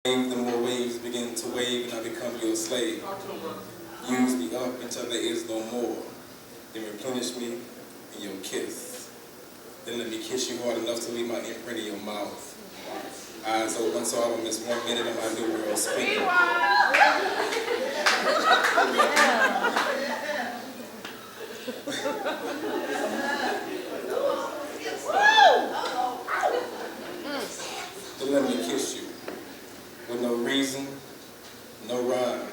The more waves begin to wave and I become your slave. Use me up until there is no more. Then replenish me in your kiss. Then let me kiss you hard enough to leave my imprint in your mouth. Eyes open so I don't miss 1 minute of my new world spinning. Then let me kiss you. With no reason, no rhyme,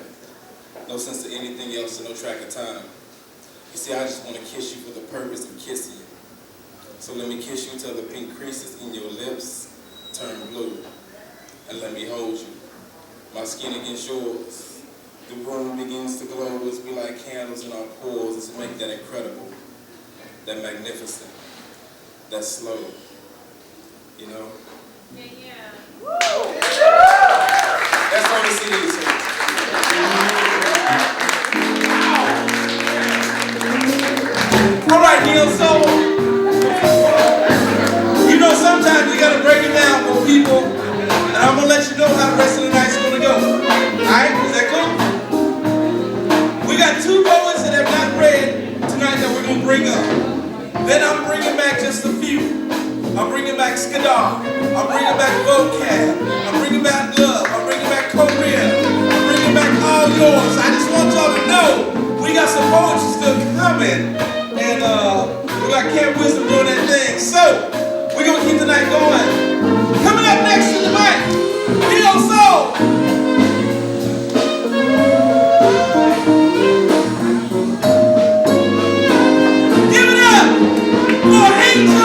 no sense of anything else and no track of time. You see, I just want to kiss you for the purpose of kissing you. So let me kiss you till the pink creases in your lips turn blue. And let me hold you, my skin against yours. The room begins to glow as we light candles in our pores to make that incredible, that magnificent, that slow, you know? Yeah. Woo! That's on the CD. All right, Neil. So, you know, sometimes we gotta break it down for people, and I'm gonna let you know how the rest of the night's gonna go. All right? Is that cool? We got 2 poets that have not read tonight that we're gonna bring up. Then I'm bringing back just a few. I'm bringing back Skadar. I'm bringing back vocab. I'm bringing back love. I'm bringing back career. I'm bringing back all yours. I just want y'all to know we got some poetry still coming. And we got Camp Wisdom doing that thing. So, we're going to keep the night going. Coming up next to the mic, Neo Soul. Give it up for Angel.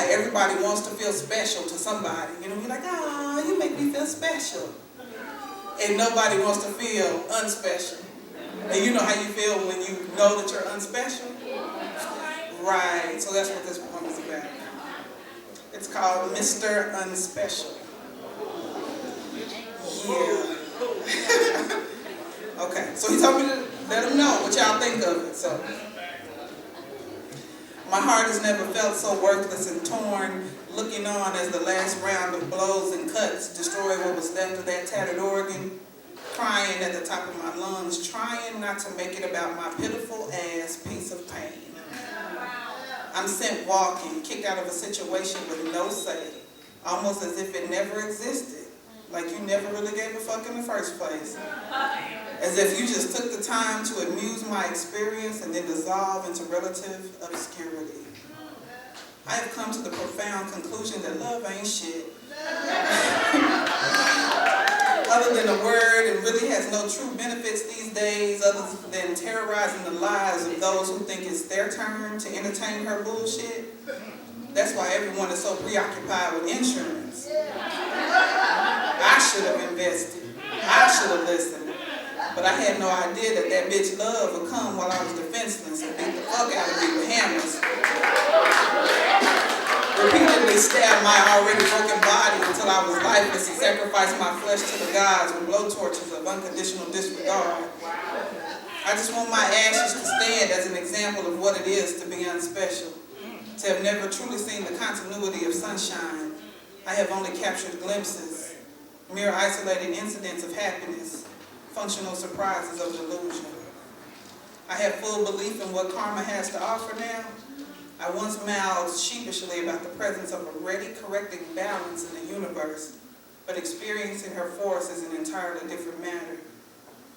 Everybody wants to feel special to somebody. You know, you're like, ah, you make me feel special. And nobody wants to feel unspecial. And you know how you feel when you know that you're unspecial? Right, so that's what this poem is about. It's called Mr. Unspecial. Yeah. Okay, so he told me to let him know what y'all think of it. So. My heart has never felt so worthless and torn, looking on as the last round of blows and cuts destroy what was left of that tattered organ, crying at the top of my lungs, trying not to make it about my pitiful ass piece of pain. I'm sent walking, kicked out of a situation with no say, almost as if it never existed, like you never really gave a fuck in the first place. As if you just took the time to amuse my experience and then dissolve into relative obscurity. I have come to the profound conclusion that love ain't shit. Other than a word, and really has no true benefits these days other than terrorizing the lives of those who think it's their turn to entertain her bullshit. That's why everyone is so preoccupied with insurance. I should have invested. I should have listened. But I had no idea that that bitch love would come while I was defenseless and beat the fuck out of me with hammers. Repeatedly stabbed my already broken body until I was lifeless and sacrificed my flesh to the gods with blowtorches of unconditional disregard. I just want my ashes to stand as an example of what it is to be unspecial. To have never truly seen the continuity of sunshine. I have only captured glimpses, mere isolated incidents of happiness. Functional surprises of delusion. I have full belief in what karma has to offer now. I once mouthed sheepishly about the presence of a ready correcting balance in the universe, but experiencing her force is an entirely different matter.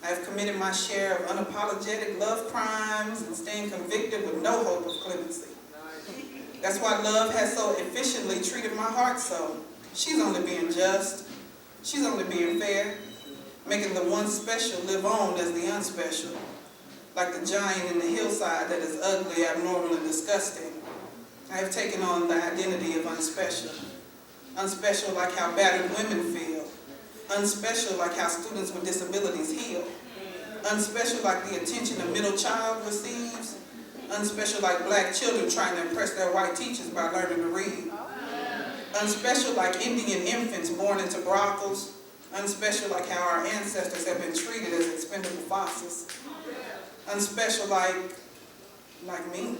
I have committed my share of unapologetic love crimes and stand convicted with no hope of clemency. That's why love has so efficiently treated my heart so. She's only being just. She's only being fair, making the one special live on as the unspecial, like the giant in the hillside that is ugly, abnormal, and disgusting. I have taken on the identity of unspecial. Unspecial like how battered women feel. Unspecial like how students with disabilities heal. Unspecial like the attention a middle child receives. Unspecial like black children trying to impress their white teachers by learning to read. Unspecial like Indian infants born into brothels. Unspecial like how our ancestors have been treated as expendable fossils. Unspecial like me.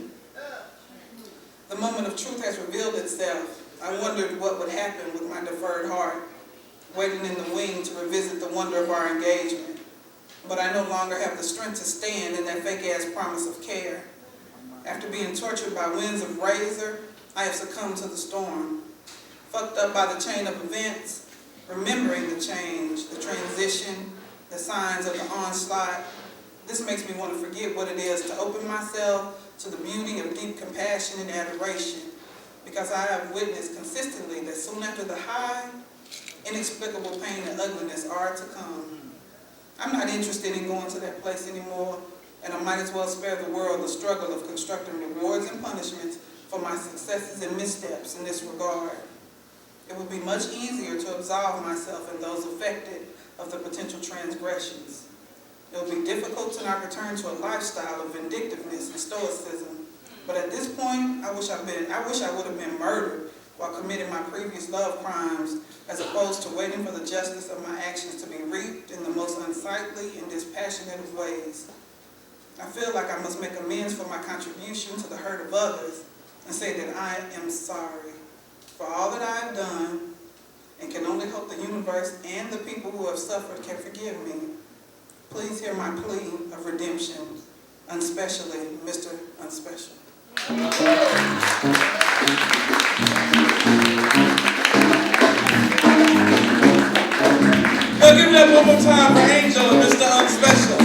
The moment of truth has revealed itself. I wondered what would happen with my deferred heart, waiting in the wing to revisit the wonder of our engagement. But I no longer have the strength to stand in that fake-ass promise of care. After being tortured by winds of razor, I have succumbed to the storm. Fucked up by the chain of events, remembering the change, the transition, the signs of the onslaught. This makes me want to forget what it is to open myself to the beauty of deep compassion and adoration, because I have witnessed consistently that soon after the high, inexplicable pain and ugliness are to come. I'm not interested in going to that place anymore, and I might as well spare the world the struggle of constructing rewards and punishments for my successes and missteps in this regard. It would be much easier to absolve myself and those affected of the potential transgressions. It would be difficult to not return to a lifestyle of vindictiveness and stoicism, but at this point, I wish I would have been murdered while committing my previous love crimes, as opposed to waiting for the justice of my actions to be reaped in the most unsightly and dispassionate of ways. I feel like I must make amends for my contribution to the hurt of others and say that I am sorry for all that I have done, and can only hope the universe and the people who have suffered can forgive me. Please hear my plea of redemption, unspecially Mr. Unspecial. Now give it up one more time for Angel and Mr. Unspecial.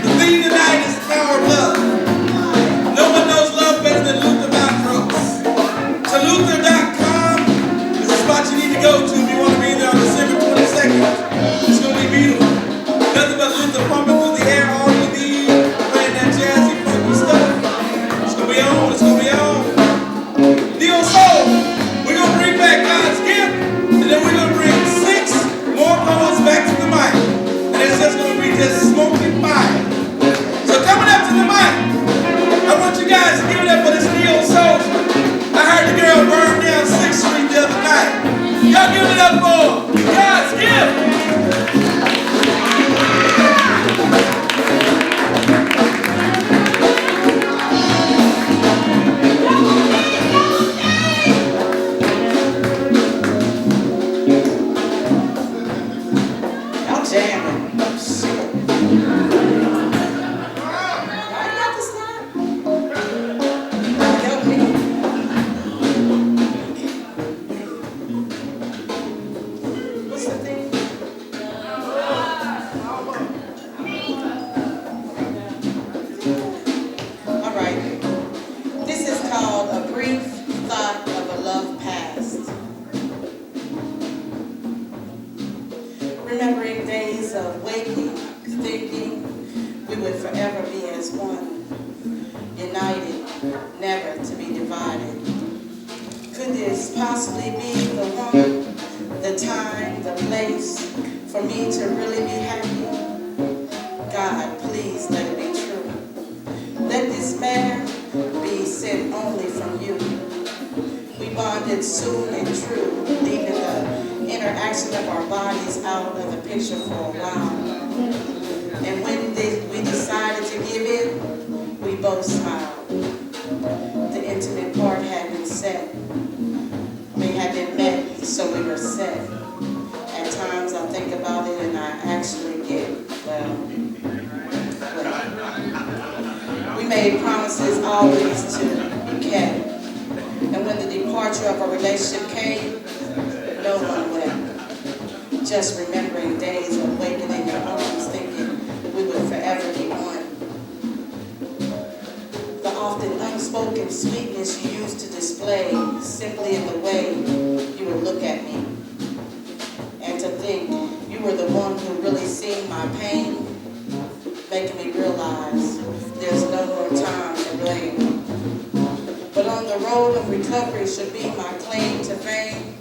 The theme tonight is the power of love. No one knows love better than Luther Vandross. To Luther.com is the spot you need to go to if you want to be there on December 22nd. It's going to be beautiful. Nothing but Luther pumping through the air, all you need, playing that jazzy, funky stuff. It's going to be on, it's going to be on. Neo Soul, we're going to bring back God's gift, and then we're going to bring 6 more poets back to the mic. And it's just going to be just smoking fire. So coming up to the mic, I want you guys to give it up for this Neo Soul. I heard the girl burn down 6th Street the other night. Y'all give it up for God's gift. Remembering days of waking, thinking we would forever be as one, united, never to be divided. Could this possibly be the one, the time, the place for me to really be happy? God, please let it be true. Let this matter be sent only from you. We bonded soon and true, leaving the interaction of our bodies out of the picture for a while. And when we decided to give in, we both smiled. The intimate part had been set. We had been met, so we were set. At times I think about it and I actually get, we made promises always to be kept. And when the departure of a relationship came, no one wept. just remembering days when waking in your arms thinking we would forever be one. The often unspoken sweetness you used to display simply in the way you would look at me. And to think you were the one who really seen my pain, making me realize there's no more time to blame. But on the road of recovery should be my claim to fame.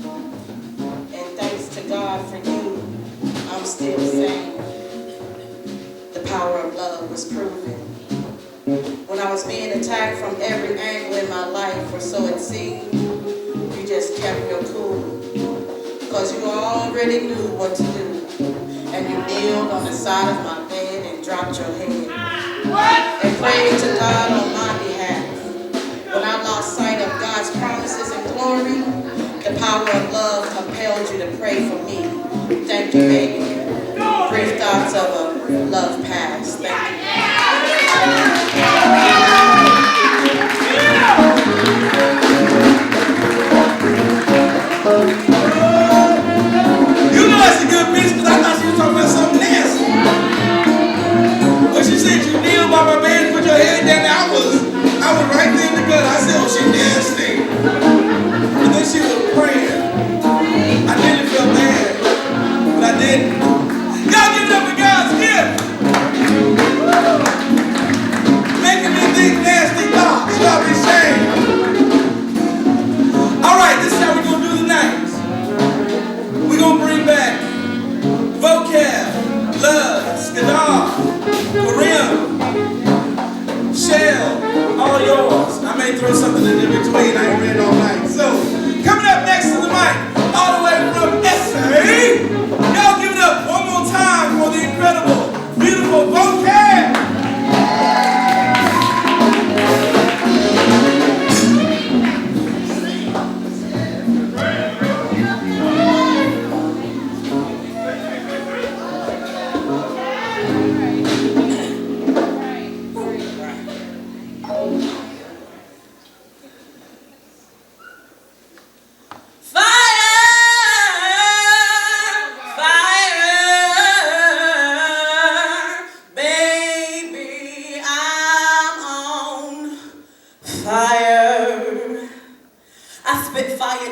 And thanks to God for you, I'm still sane. The power of love was proven. When I was being attacked from every angle in my life, or so it seemed, you just kept your cool. Because you already knew what to do. And you kneeled on the side of my bed and dropped your head. And prayed to God on my behalf. When I lost sight of God's promises and glory, the power of love compelled you to pray for me. Thank you, baby. Brief thoughts of a love past. Thank you. You know that's a good bitch, because I thought she was talking about something nasty. When she said you kneel by my bed and put your head down, I was right there in the gut. I said, oh, she nasty. And then she was praying. I nearly felt bad, but I didn't. Y'all give it up for God's gift. Making me think nasty thoughts. Y'all be ashamed. All right, this is how we're going to do the night. We're going to bring back vocab, love, skadar, Karim, Shell, all yours. I may throw something in between. I ain't read all night. So, coming up next to the mic, all the way from SA, y'all give it up one more time for the incredible, beautiful vocab.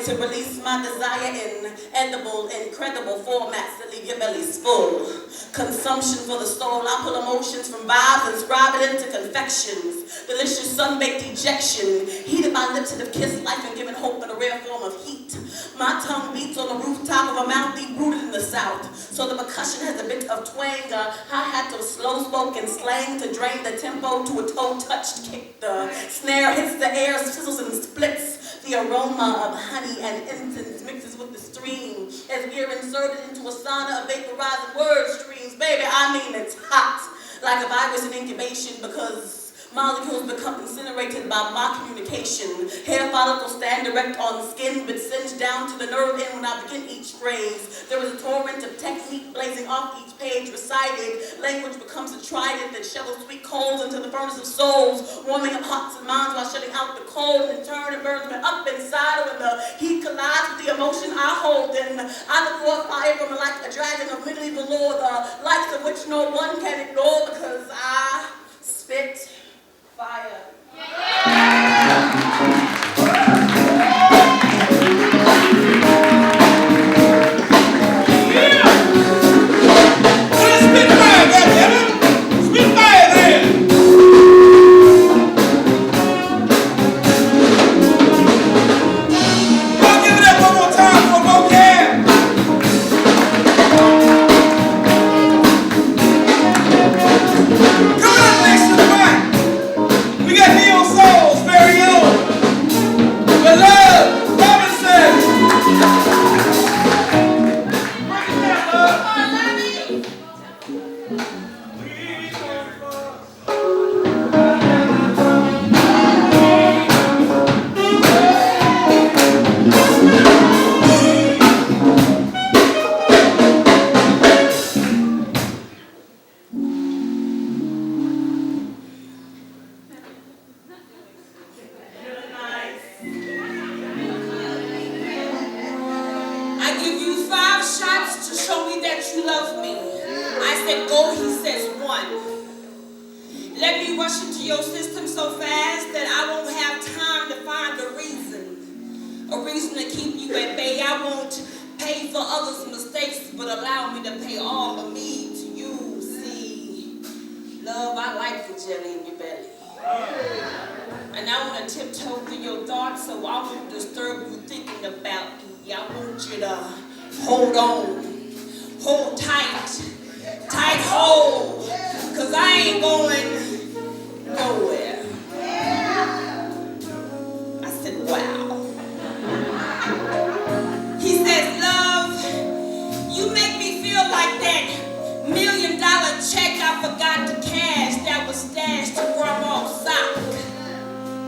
To release my desire in edible, incredible formats that leave your bellies full. Consumption for the soul. I pull emotions from vibes and scribe it into confections. Delicious sun-baked ejection. Heated my lips that have kissed life and given hope in a rare form of heat. My tongue beats on the rooftop of a mouth deep rooted in the south. So the percussion has a bit of twang, a hi-hat of slow-spoken slang to drain the tempo to a toe-touched kick. The snare hits the air, sizzles and splits. The aroma of honey and incense mixes with the stream as we are inserted into a sauna of vaporizing word streams. Baby, I mean it's hot, like a virus in incubation because molecules become incinerated by my communication. Hair follicles stand erect on skin but singe down to the nerve end when I begin each phrase. There is a torrent of technique blazing off each page recited. Language becomes a trident that shovels sweet coals into the furnace of souls, warming up hearts and minds while shutting out the cold and turn and burns me up inside. When the heat collides with the emotion I hold, and I look for fire from like a dragon of medieval lore, the likes of which no one can ignore because I spit fire. Come on, next to the mic. said go, he says one. Let me rush into your system so fast that I won't have time to find a reason to keep you at bay. I won't pay for others' mistakes, but allow me to pay all of me to you. See, love, I like the jelly in your belly. And I want to tiptoe through your thoughts, so I won't disturb you thinking about me. I want you to hold on, hold tight hold, cause I ain't going nowhere. I said, wow. He says, love, you make me feel like that $1 million check I forgot to cash that was stashed to grandma's sock.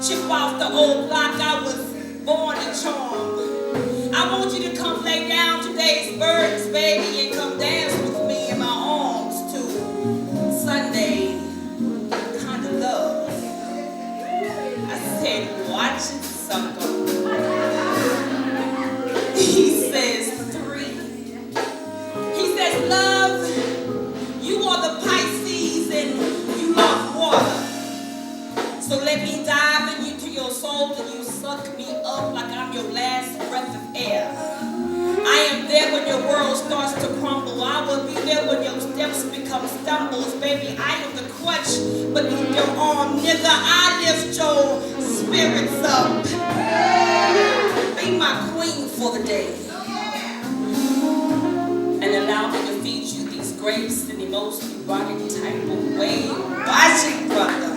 Chip off the old block, I was born to charm. I want you to come lay down today's burdens, baby, and come dance with me in my arms too. Sunday, kind of love. I said, watch it, sucker. He says 3. He says, love, you are the Pisces and you love water. So let me dive into your soul and you suck me up like I'm your last breath of air. I am there when your world starts to crumble. I will be there when your steps become stumbles. Baby, I am the crutch beneath your arm. Nigga, I lift your spirits up. Be my queen for the day. And allow me to feed you these grapes in the most erotic type of way. Watch it, brother.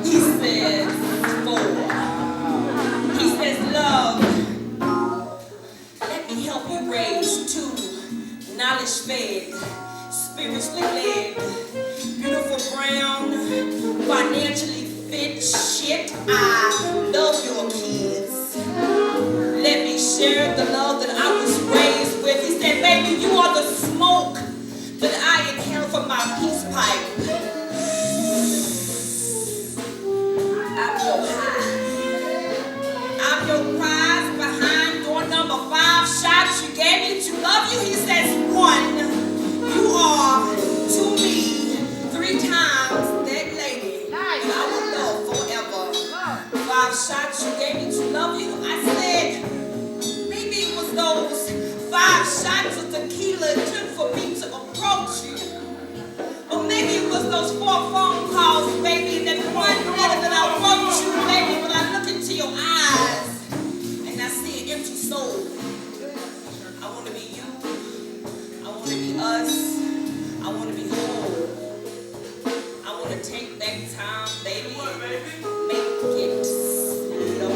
He says 4. He says, love, let me help you raise 2 knowledge-fed, spiritually led, beautiful brown, financially fit shit. I love your kids. Let me share the love that I was raised with. He said, baby, you are the smoke that I inhale from my peace pipe. I'm your high. I'm your prize behind door number 5 shots you gave me to love you. He says 1. You are to me 3 times that lady that I will love forever. 5 shots you gave me to love you. I said maybe it was those 5 shots of tequila it took for me to approach you. Or maybe it was those 4 phone calls, baby, that 1 letter that I wrote you, baby, when I look into your eyes and I see an empty soul. I want to be you. I want to be us. I want to be whole. I want to take back time, baby, and make it slow.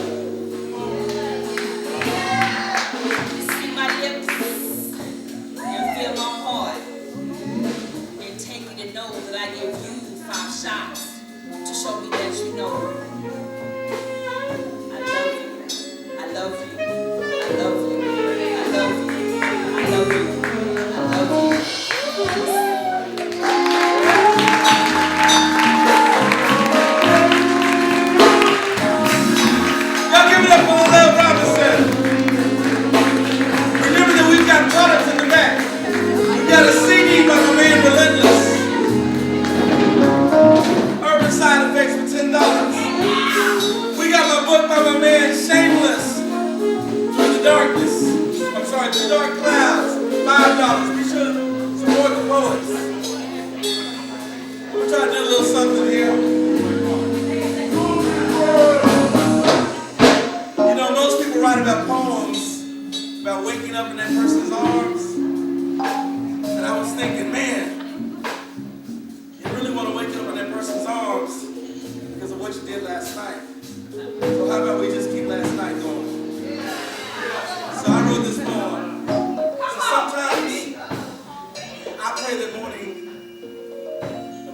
See my lips and feel my heart. Know that I give you 5 shots to show me that you know I love you. I love you. I love you. I love you. I love you. I love you. Y'all give it up for Love Robinson. Remember that we've got products in the back. We've got a CD by my man Relentless. Side effects for $10. We got my book by my man Shameless. For the darkness. I'm sorry, the dark clouds. $5. Be sure to support the poets. We're trying to do a little something here. You know, most people write about poems about waking up in that person's arms. And I was thinking, man, you really want to wake up in that person's arms because of what you did last night. So how about we just keep last night going? So I wrote this poem. So sometimes I pray that the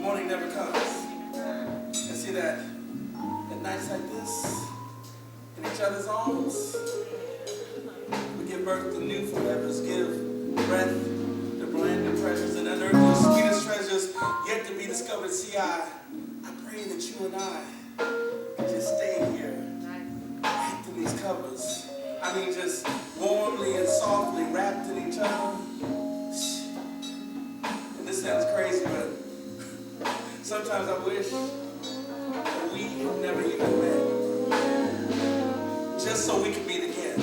morning never comes. And see that at nights like this, in each other's arms, we give birth to new forevers, give breath to brand new treasures and unearth the sweetest treasures yet to be discovered. See, I pray that you and I can just stay here, wrapped in these covers. I mean, just warmly and softly wrapped in each other, this sounds crazy, but sometimes I wish that we had never even met, just so we could meet again.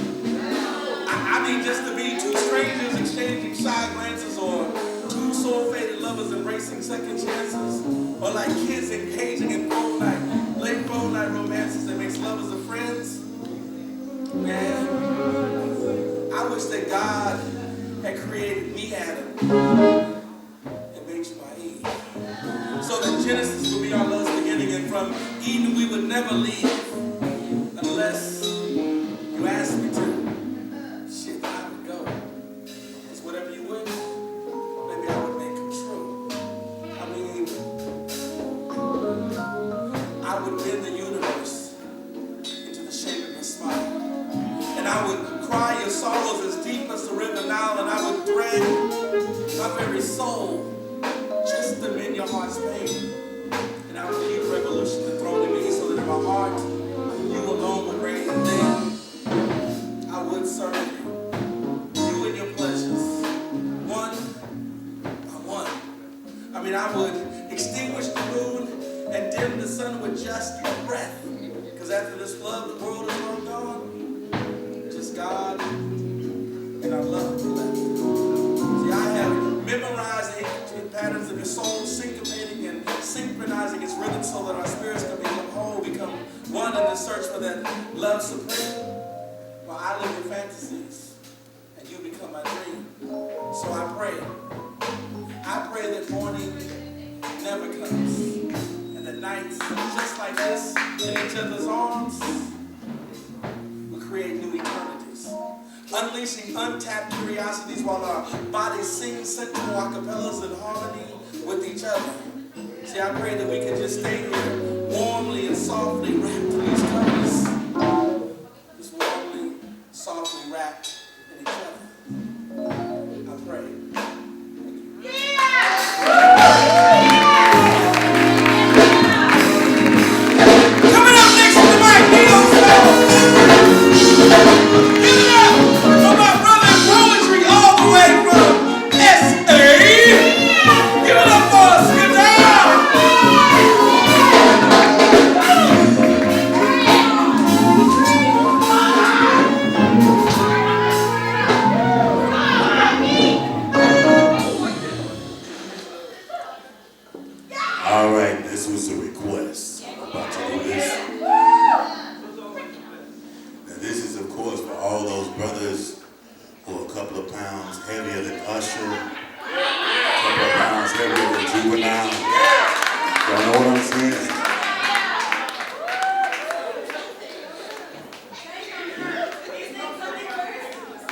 I mean, just to be two strangers exchanging side glances, or two soul-faded lovers embracing second chances, or like kids engaging in late phone night romances that makes lovers of friends. Man, I wish that God had created me, Adam, and made you my Eve, so that Genesis would be our love's beginning, and from Eden we would never leave unless you asked me to. Shit, I would go. It's whatever you wish, maybe I would make come true. I mean, I would bend the universe into the shape of your smile, and I would cry your sorrows as deep as the river Nile, and I would thread my very soul just to mend your heart's pain, and I would lead a revolution enthroned in me, so that in my heart you alone would reign, and then I would serve you and your pleasures, one by one. I mean, I would extinguish the moon and dim the sun with just your breath, because after this flood, the world is long gone. Just God and our love left. See, I have memorized the intricate patterns of your soul, syncopating and synchronizing its rhythm, so that our spirits can become whole, become one in the search for that love supreme. While I live in fantasies and you become my dream. So I pray that morning never comes, and that nights just like this in each other's arms will create new eternities, unleashing untapped curiosities while our bodies sing sensual acapellas in harmony with each other. See, I pray that we can just stay here warmly and softly wrapped in these covers, just warmly, softly wrapped in each other. I pray. Coming up next to the mic, Neil Snow. Give it up for my brother in poetry all the way from SA. Give it up for us, guitar. All right, this was a request. I'm about to do this. Now this is, of course, for all those brothers who are a couple of pounds heavier than Usher, a couple of pounds heavier than Juvenile. Y'all know what I'm saying?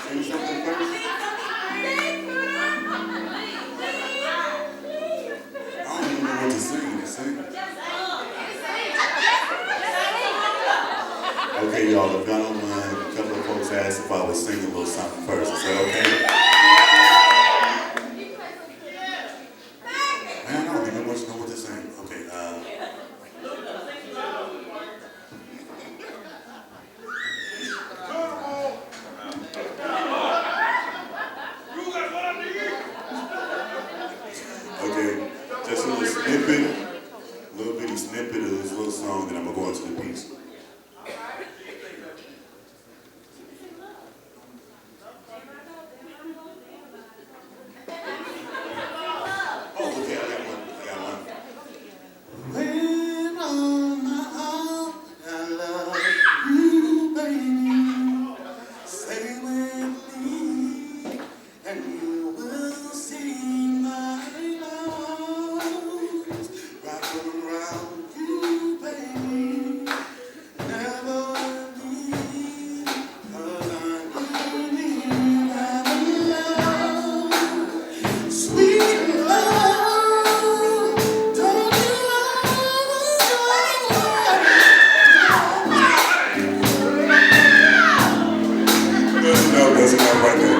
Sing something first? I don't even know what to sing. Okay, y'all, if y'all don't mind, a couple of folks asked if I would sing a little something first. Is that okay? Man, I don't even know what to sing. Okay, okay, just a little bitty snippet of this little song, then I'm gonna go into the piece. Oh, okay, I got one. When on my own, I love you, baby. Stay with me, and you will see my love. Wrap around you, baby. Never leave, 'cause I believe that love, sweet love, don't you no, that's enough right there.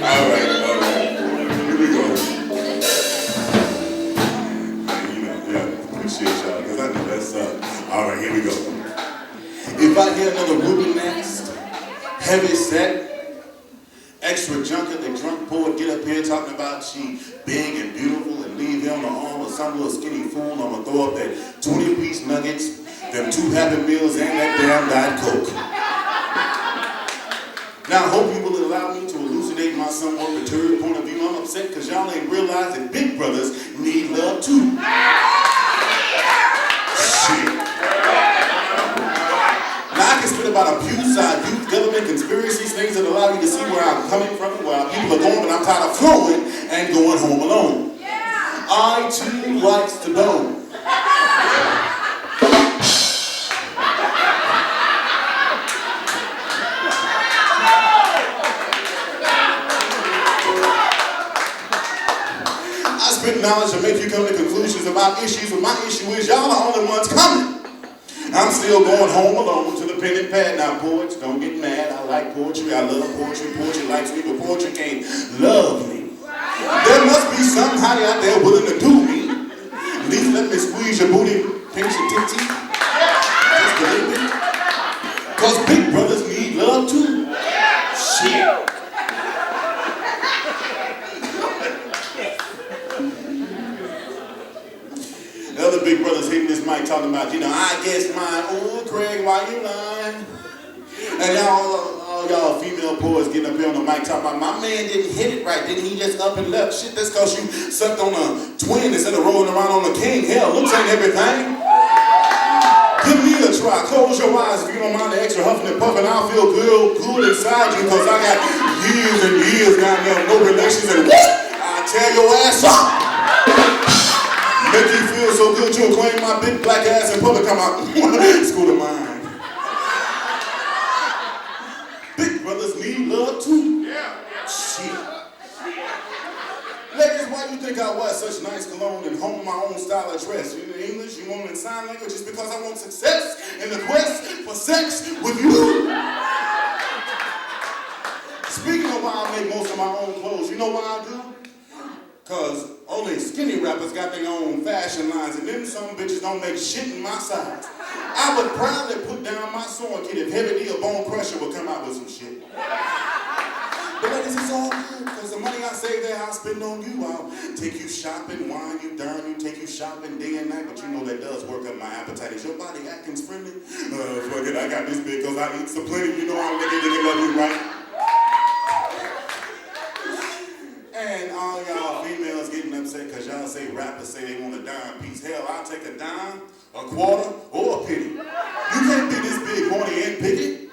All right. Here we go. Yeah, appreciate y'all, because I know that's up. All right, here we go. If I hear another Ruby next, heavy set, extra junker, the drunk poet, get up here talking about she big and beautiful and leave here on the arm of some little skinny fool. I'm gonna throw up that 20-piece nuggets, them 2 Happy Meals, and that damn Diet Coke. Now, I hope you will allow me to elucidate my somewhat perturbed point of view. I'm upset because y'all ain't realized that big brothers need love too. Shit. Now, I can spit about abuse, youth, government, conspiracies, things that allow you to see where I'm coming from and where people are going, but I'm tired of flowing and going home alone. I, too, likes to bone. Knowledge to make you come to conclusions about issues, but my issue is y'all are the only ones coming. I'm still going home alone to the pen and pad. Now, poets, don't get mad. I like poetry. I love poetry. Poetry likes me, but poetry can't love me. There must be somebody out there willing to do me. At least let me squeeze your booty, pinch your titty. Just believe me. Because big brothers need love too. Shit. The other big brothers hitting this mic talking about, I guess mine. Oh, Craig, why you lying? And y'all female poets getting up here on the mic talking about, my man didn't hit it right, didn't he just up and left? Shit, that's because you sucked on a twin instead of rolling around on a king. Hell, looks ain't everything. Give me a try. Close your eyes if you don't mind the extra huffing and puffing. I'll feel good inside you because I got years and years down there, no relations, and I'll tear your ass up. Make you feel so good you'll claim my big black ass in public. Come out, school of mine. Big brothers need love too. Shit. Ladies, why do you think I wear such nice cologne and hone my own style of dress? You in English, you want in sign language, just because I want success in the quest for sex with you. Speaking of why I make most of my own clothes, you know why I do? Because only skinny rappers got their own fashion lines, and them some bitches don't make shit in my size. I would proudly put down my sewing kit if Heavy D or Bone Crusher would come out with some shit. But ladies, it's all good, because the money I save there, I'll spend on you. I'll take you shopping, wine you, darn you, take you shopping day and night, but you know that does work up my appetite. Is your body Atkins friendly? Fuck it, I got this big because I eat so plenty, you know I'm looking love you, right? And all y'all females getting upset because y'all say rappers say they want a dime piece. Hell, I'll take a dime, a quarter, or a penny. You can't be this big, horny, and picky.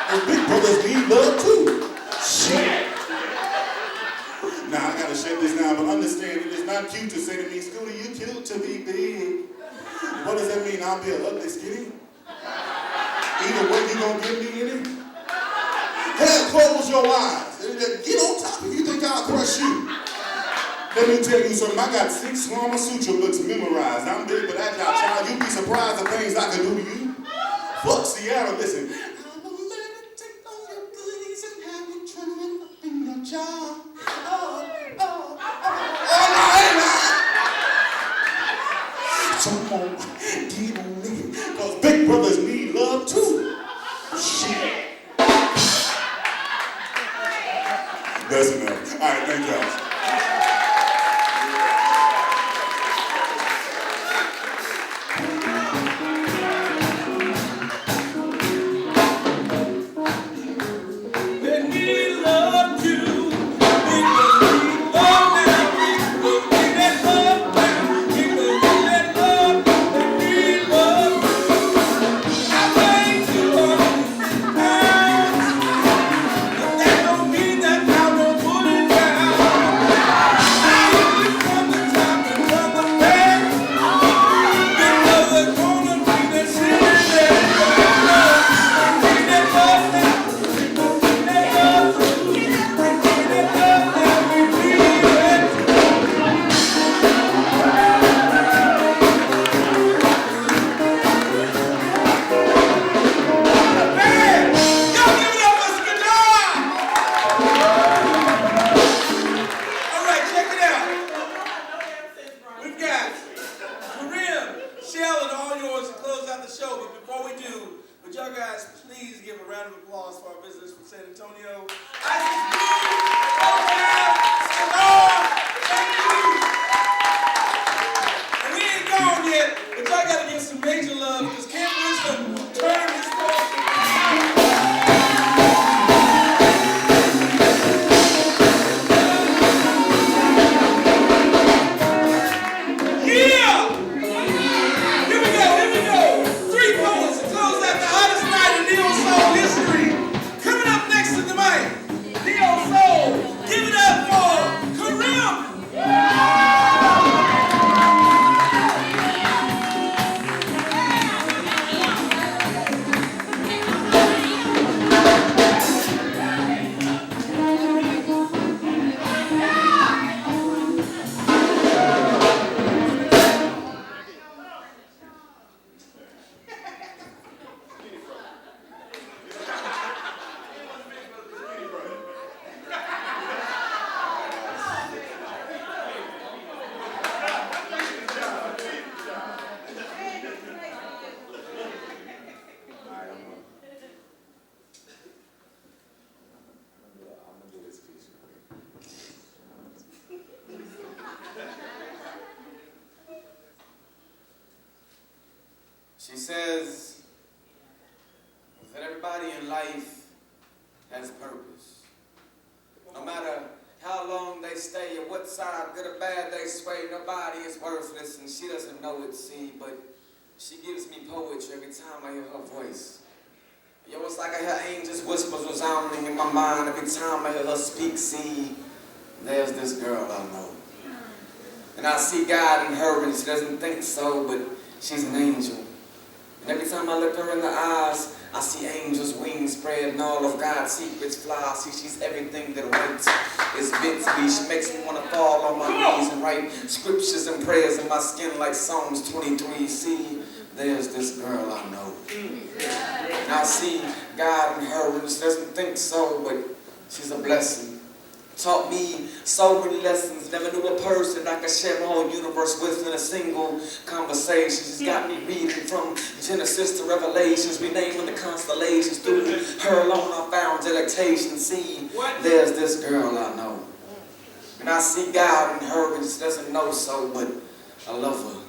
And big brothers need love too. Shit. Now, I gotta shut this down, but understand it is not cute to say to me, Scooter, you cute to be big. What does that mean? I'll be an ugly skinny? Either way, you gonna give me any? Hell, close your eyes. Get on top if you think I'll crush you. Let me tell you something. I got 6 Swama Sutra books memorized. I'm big, but that child, you'd be surprised at things I can do to you. Fuck Sierra, listen. I will never take all your goodies and have you trembling up in your jaw. Oh, no. Come on, get on me. Because big brothers need love too. Shit. That's enough. All right, thank y'all. Love I gotta give some major love because Camp Winston turned his thoughts. Yeah! Here we go. 3 poets to close out the hottest night in neo soul history. Coming up next to the mic, neo soul. Give it up for Kareem. She says that everybody in life has purpose. No matter how long they stay or what side, good or bad, they sway, nobody is worthless, and she doesn't know it, see, but she gives me poetry every time I hear her voice. Yo, it's like I hear angels' whispers resounding in my mind every time I hear her speak, see, there's this girl I know. And I see God in her, and she doesn't think so, but she's an angel. And every time I look her in the eyes, I see angels' wings spread and all of God's secrets fly. See, she's everything that waits is meant to be. She makes me want to fall on my knees and write scriptures and prayers in my skin like Psalms 23. See, there's this girl I know. And I see God in her, and she doesn't think so, but she's a blessing. Taught me so many lessons. Never knew a person I could share my whole universe with in a single conversation. She's got me reading from Genesis to Revelations, renaming the constellations. Through her alone I found delectation. See, there's this girl I know. And I see God in her, and she doesn't know so, but I love her.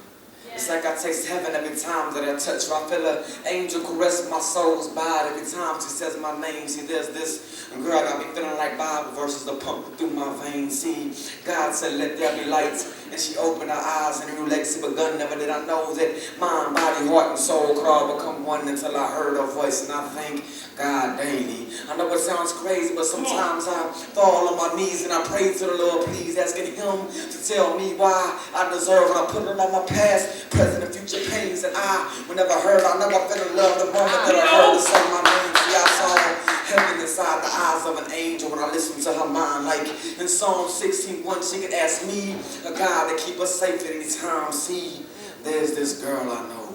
It's like I taste heaven every time that I touch her. I feel an angel caress my soul's body every time she says my name. See, there's this girl got me feeling like Bible verses are pumping through my veins. See, God said, let there be light. And she opened her eyes and a new legacy begun. Never did I know that mind, body, heart, and soul could all become one until I heard her voice. And I thank God daily. I know it sounds crazy, but sometimes I fall on my knees and I pray to the Lord, please, asking Him to tell me why I deserve. And I put it on my past, present, and future pains that I would never heard. I never fell in love the moment that I heard her say my name. See, I saw heaven inside the eyes of an angel when I listened to her mind. Like in Psalm 16:1, she could ask me, a God to keep us safe at any time. See, there's this girl I know.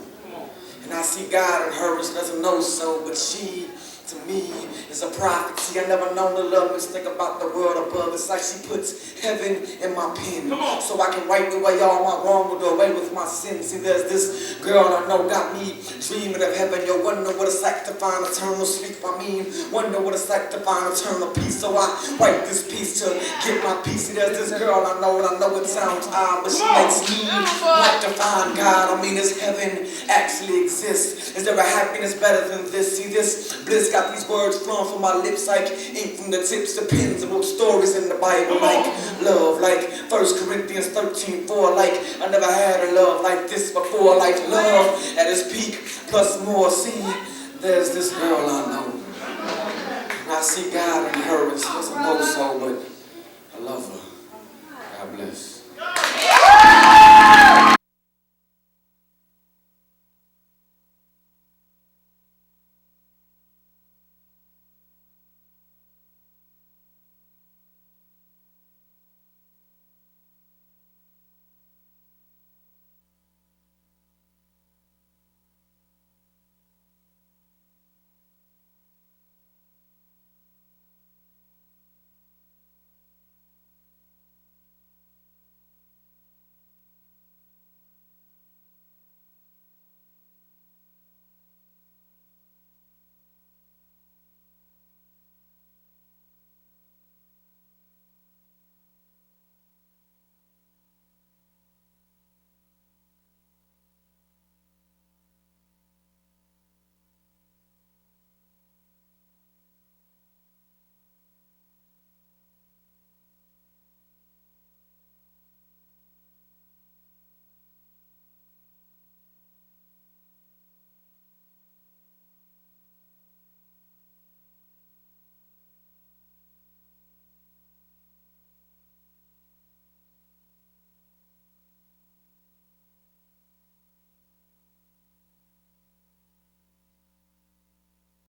And I see God in her, she doesn't know so, but she, to me, is a prophet. See, I never known to love me, think about the world above. It's like she puts heaven in my pen, so I can wipe away all my wrong and do away with my sins. See, there's this girl I know got me dreaming of heaven. Yo, wonder what it's like to find eternal sleep. I mean, wonder what it's like to find eternal peace. So I write this piece to get my peace. See, there's this girl I know, and I know it sounds odd, but she makes me want to find God. I mean, does heaven actually exist? Is there a happiness better than this? See, this bliss got these words flowing from my lips like ink from the tips of pens. I wrote stories in the Bible like love, like 1 Corinthians 13:4, like I never had a love like this before, like love at its peak plus more. See, there's this girl I know, and I see God in her, and she doesn't know so, but I love her. God bless.